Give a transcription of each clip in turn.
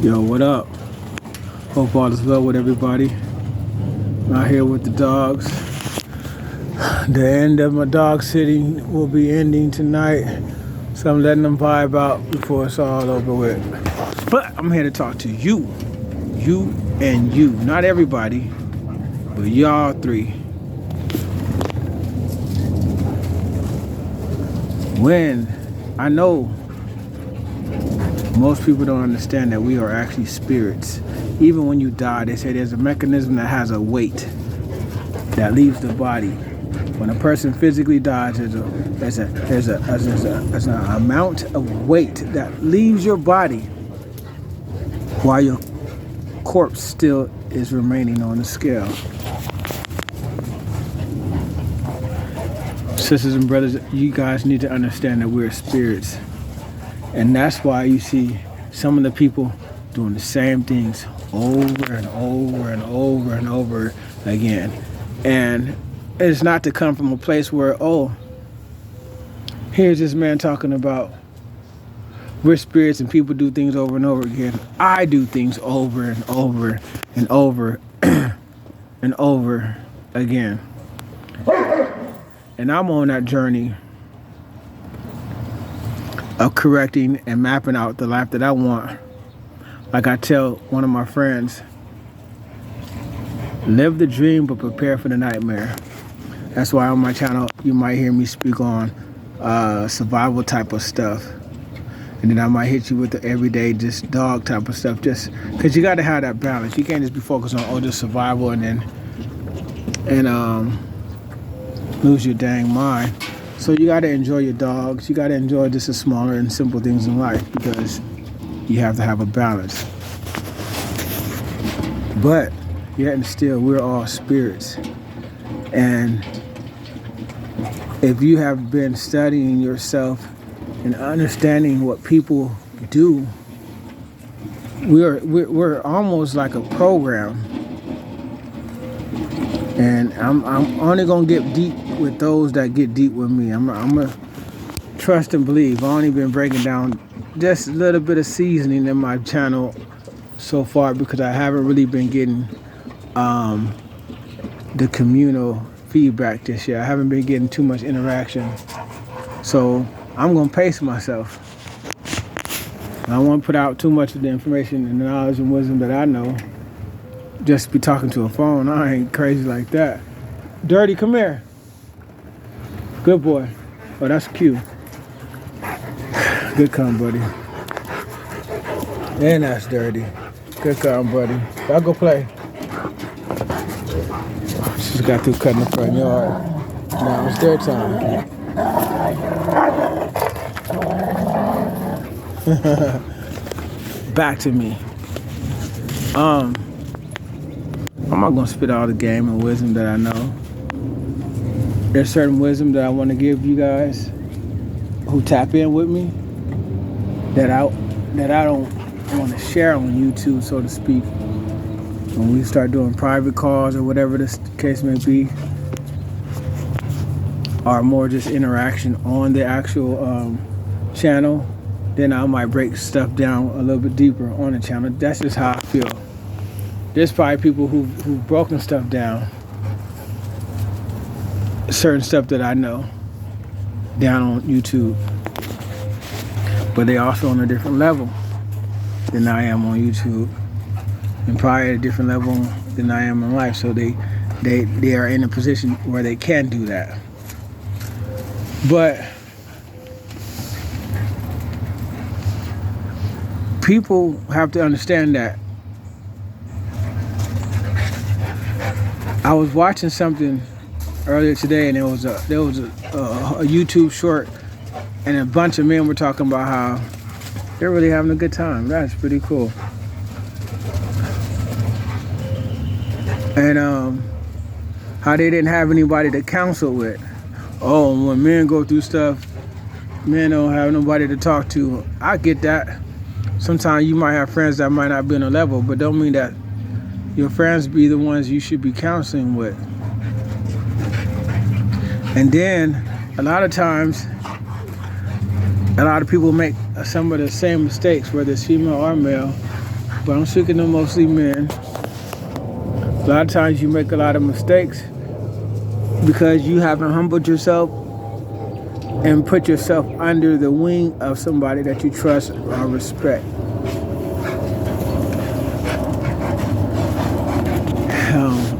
Yo, what up? Hope all is well with everybody. I'm out here with the dogs. The end of my dog sitting will be ending tonight, so I'm letting them vibe out before it's all over with. But I'm here to talk to you. You and you. Not everybody, but y'all three. When I know most people don't understand that we are actually spirits. Even when you die, they say there's a mechanism that has a weight that leaves the body. When a person physically dies, there's an amount of weight that leaves your body while your corpse still is remaining on the scale. Sisters and brothers, you guys need to understand that we're spirits. And that's why you see some of the people doing the same things over and over and over and over again. And it's not to come from a place where, oh, here's this man talking about we're spirits and people do things over and over again. I do things over and over and over and over again. And I'm on that journey of correcting and mapping out the life that I want. Like I tell one of my friends, live the dream but prepare for the nightmare. That's why on my channel you might hear me speak on survival type of stuff. And then I might hit you with the everyday just dog type of stuff, just because you got to have that balance. You can't just be focused on just survival and lose your dang mind. So you got to enjoy your dogs. You got to enjoy just the smaller and simple things in life because you have to have a balance. But yet and still, we're all spirits. And if you have been studying yourself and understanding what people do, we're almost like a program. And I'm only gonna get deep with those that get deep with me. I'm gonna trust and believe. I've only been breaking down just a little bit of seasoning in my channel so far because I haven't really been getting the communal feedback this year. I haven't been getting too much interaction. So I'm gonna pace myself. I don't want to put out too much of the information and knowledge and wisdom that I know. Just be talking to a phone. I ain't crazy like that. Dirty, come here. Good boy. Oh, that's cute. Good come, buddy. And that's Dirty. Good come, buddy. I'll go play. Just got through cutting the front yard. Now it's their time. Back to me. I'm not gonna spit all the game and wisdom that I know. There's certain wisdom that I want to give you guys who tap in with me that I don't want to share on YouTube, so to speak. When we start doing private calls or whatever this case may be, or more just interaction on the actual channel, then I might break stuff down a little bit deeper on the channel. That's just how I feel. There's probably people who've broken stuff down, certain stuff that I know, down on YouTube. But they also on a different level than I am on YouTube. And probably at a different level than I am in life. So they are in a position where they can do that. But people have to understand that I was watching something earlier today, and there was a YouTube short, and a bunch of men were talking about how they're really having a good time. That's pretty cool. And how they didn't have anybody to counsel with. Oh, when men go through stuff, men don't have nobody to talk to. I get that. Sometimes you might have friends that might not be on a level, but don't mean that your friends be the ones you should be counseling with. And then a lot of times, a lot of people make some of the same mistakes, whether it's female or male, but I'm speaking to mostly men. A lot of times you make a lot of mistakes because you haven't humbled yourself and put yourself under the wing of somebody that you trust or respect.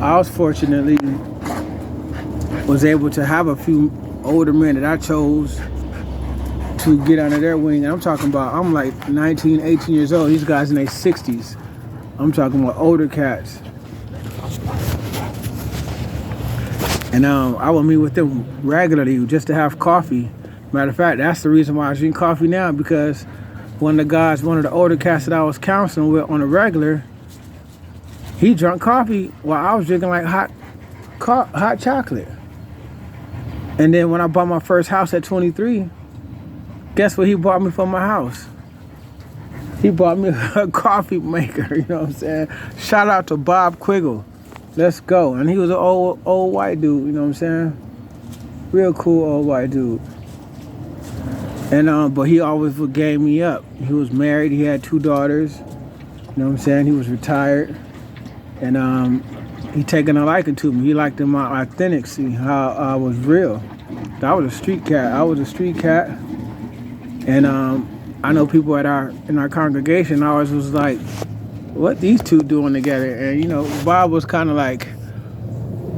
I was fortunately was able to have a few older men that I chose to get under their wing. And I'm talking about, I'm like 19, 18 years old. These guys in their 60s. I'm talking about older cats. And I would meet with them regularly just to have coffee. Matter of fact, that's the reason why I drink coffee now, because one of the older cats that I was counseling with on a regular, he drank coffee while I was drinking like hot chocolate. And then when I bought my first house at 23, guess what he bought me for my house? He bought me a coffee maker, you know what I'm saying? Shout out to Bob Quiggle. Let's go. And he was an old white dude, you know what I'm saying? Real cool old white dude. And but he always gave me up. He was married, he had 2 daughters, you know what I'm saying? He was retired. And he taken a liking to me. He liked my authenticity, how I was real. I was a street cat. And I know people in our congregation always was like, what these two doing together? And, you know, Bob was kind of like,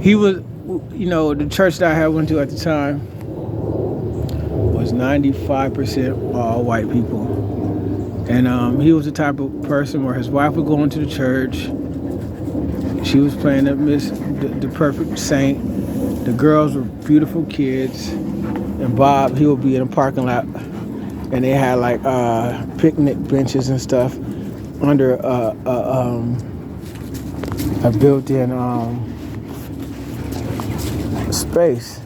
he was, you know, the church that I had went to at the time was 95% all white people. And he was the type of person where his wife would go into the church. She was playing the perfect saint. The girls were beautiful kids. And Bob, he would be in a parking lot. And they had like picnic benches and stuff under a built-in space.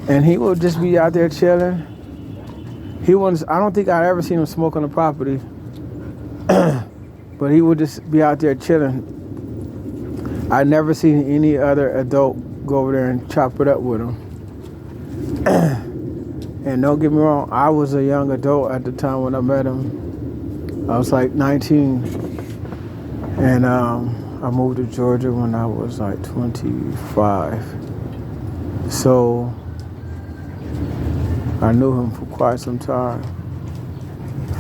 And he would just be out there chilling. I don't think I'd ever seen him smoke on the property. But he would just be out there chilling. I never seen any other adult go over there and chop it up with him. And don't get me wrong, I was a young adult at the time when I met him. I was like 19. And I moved to Georgia when I was like 25. So I knew him for quite some time,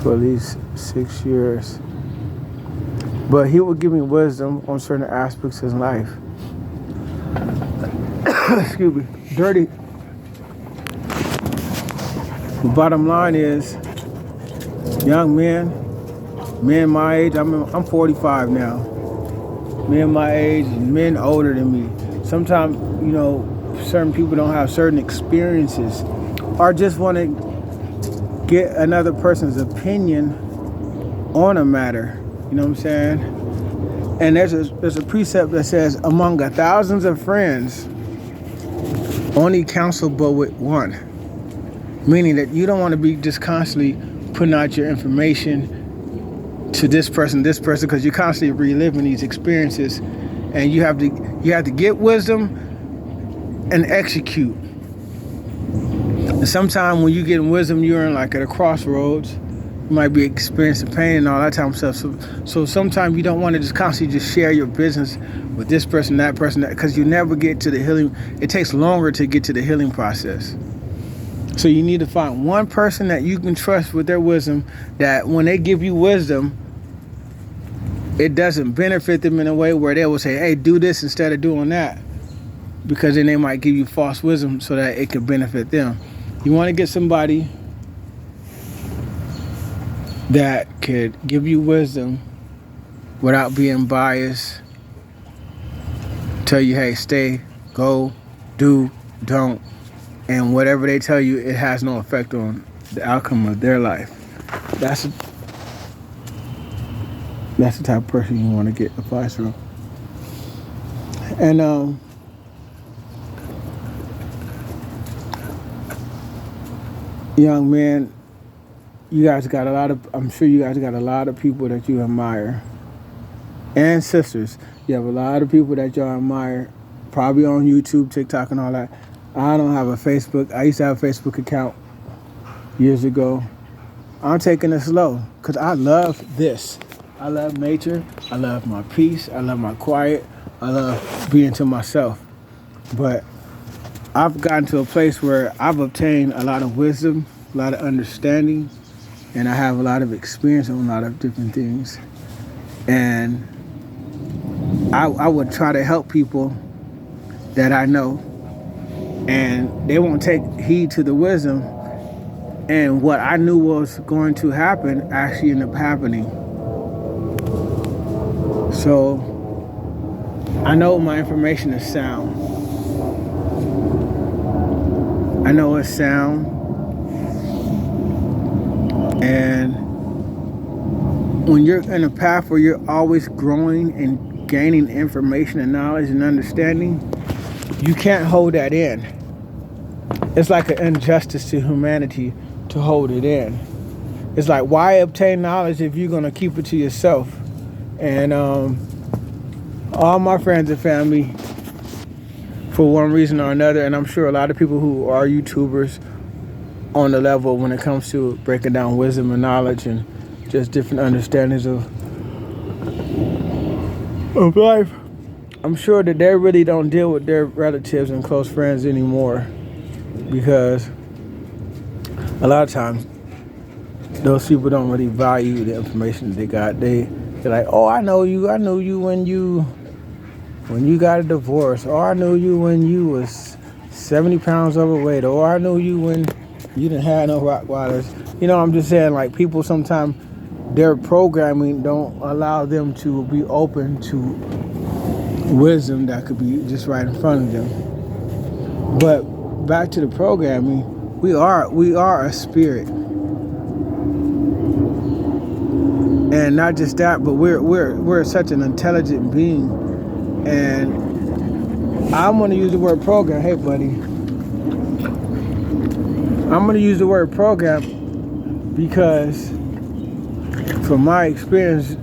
for at least 6 years. But he would give me wisdom on certain aspects of his life. Excuse me. Dirty. The bottom line is, young men my age, I'm 45 now. Men my age, men older than me. Sometimes, you know, certain people don't have certain experiences or just want to get another person's opinion on a matter. You know what I'm saying? And there's a precept that says, among thousands of friends, only counsel but with one. Meaning that you don't want to be just constantly putting out your information to this person, because you're constantly reliving these experiences, and you have to get wisdom and execute. And sometimes when you get wisdom, you're in like at a crossroads. You might be experiencing pain and all that type of stuff. So sometimes you don't want to just constantly just share your business with this person, that person, because you never get to the healing. It takes longer to get to the healing process. So you need to find one person that you can trust with their wisdom, that when they give you wisdom, it doesn't benefit them in a way where they will say, hey, do this instead of doing that. Because then they might give you false wisdom so that it could benefit them. You want to get somebody that could give you wisdom without being biased. Tell you, hey, stay, go, do, don't. And whatever they tell you, it has no effect on the outcome of their life. That's the type of person you want to get advice from. And young man, I'm sure you guys got a lot of people that you admire. And sisters, you have a lot of people that y'all admire, probably on YouTube, TikTok, and all that. I don't have a Facebook. I used to have a Facebook account years ago. I'm taking it slow because I love this. I love nature. I love my peace. I love my quiet. I love being to myself. But I've gotten to a place where I've obtained a lot of wisdom, a lot of understanding, and I have a lot of experience on a lot of different things. And I would try to help people that I know, and they won't take heed to the wisdom. And what I knew was going to happen actually ended up happening. So I know my information is sound. I know it's sound. And when you're in a path where you're always growing and gaining information and knowledge and understanding, you can't hold that in. It's like an injustice to humanity to hold it in. It's like, why obtain knowledge if you're going to keep it to yourself? And all my friends and family, for one reason or another, and I'm sure a lot of people who are YouTubers on the level when it comes to breaking down wisdom and knowledge and just different understandings of life, I'm sure that they really don't deal with their relatives and close friends anymore, because a lot of times those people don't really value the information that they got. They're like, oh, I knew you when you got a divorce, or I knew you when you was 70 pounds overweight, or I knew you when you didn't have no Rottweilers. I'm just saying, like, people sometimes, their programming don't allow them to be open to wisdom that could be just right in front of them. But back to the programming, we are a spirit. And not just that, but we're such an intelligent being. And I'm going to use the word program. Hey, buddy. I'm going to use the word program because, from my experience,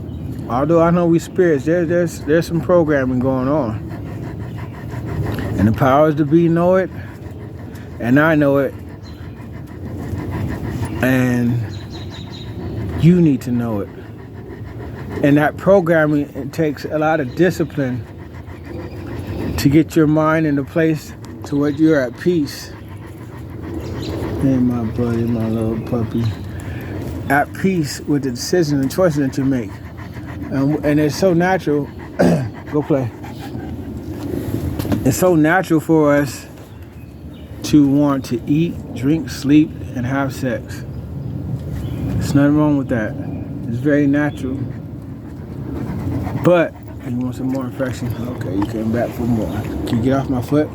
although I know we spirits, there's some programming going on. And the powers to be know it, and I know it, and you need to know it. And that programming, it takes a lot of discipline to get your mind in a place to where you're at peace. Hey, my buddy, my little puppy. At peace with the decisions and choices that you make. And it's so natural. Go play. It's so natural for us to want to eat, drink, sleep, and have sex. There's nothing wrong with that. It's very natural. But you want some more infection? Okay, you came back for more. Can you get off my foot?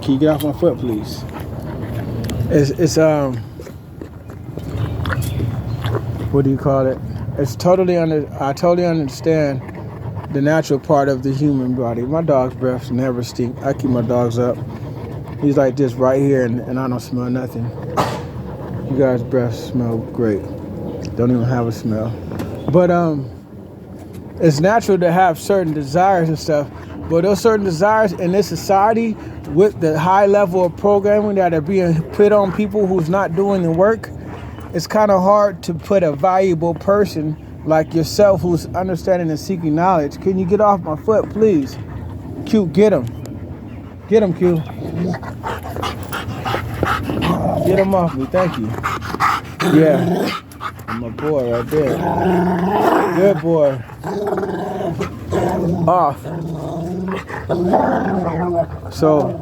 Can you get off my foot, please? What do you call it? It's I totally understand the natural part of the human body. My dog's breath never stink. I keep my dogs up. He's like this right here, and I don't smell nothing. You guys' breath smell great. Don't even have a smell. But it's natural to have certain desires and stuff. But those certain desires in this society, with the high level of programming that are being put on people who's not doing the work, it's kind of hard to put a valuable person like yourself who's understanding and seeking knowledge. Can you get off my foot, please? Q, get him. Get him, Q. Get him off me, thank you. Yeah, my boy right there. Good boy. Off. So,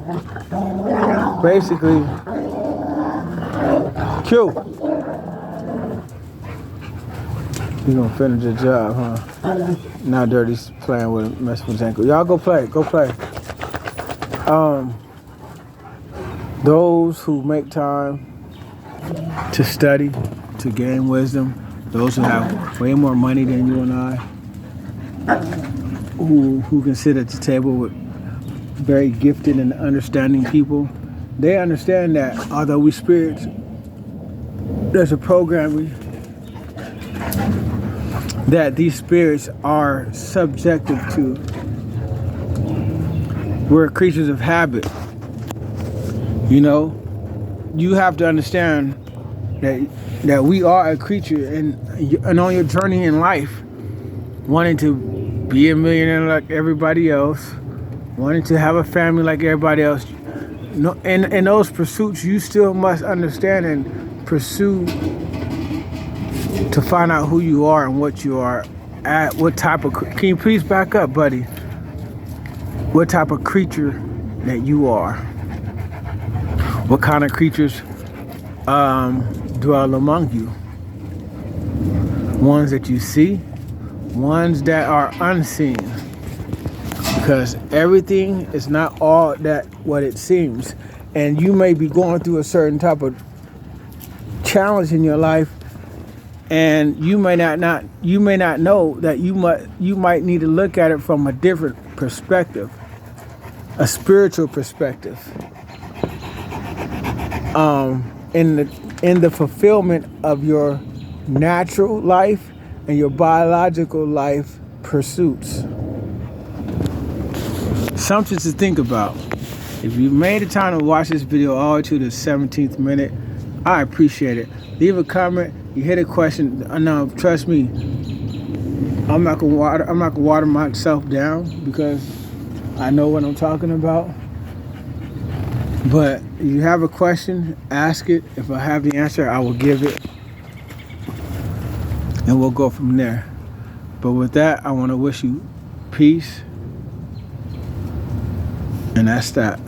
basically, Q. You gonna finish the job, huh? Now Dirty's playing with messing with his ankle. Y'all go play. Those who make time to study, to gain wisdom, those who have way more money than you and I, who can sit at the table with very gifted and understanding people, they understand that although we spirits, there's a programming that these spirits are subjective to. We're creatures of habit. You have to understand that we are a creature, and on your journey in life, wanting to be a millionaire like everybody else, wanting to have a family like everybody else. No, in those pursuits, you still must understand and pursue to find out who you are and what you are at. What type of, can you please back up, buddy? What type of creature that you are. What kind of creatures dwell among you? Ones that you see, ones that are unseen. Because everything is not all that what it seems. And you may be going through a certain type of challenge in your life, and you may not know that you might need to look at it from a different perspective, a spiritual perspective. In the fulfillment of your natural life and your biological life pursuits. Something to think about. If you made the time to watch this video all the way to the 17th minute, I appreciate it. Leave a comment. You hit a question. No, trust me, I'm not gonna water myself down because I know what I'm talking about. But if you have a question, ask it. If I have the answer, I will give it. And we'll go from there. But with that, I want to wish you peace. And that's that.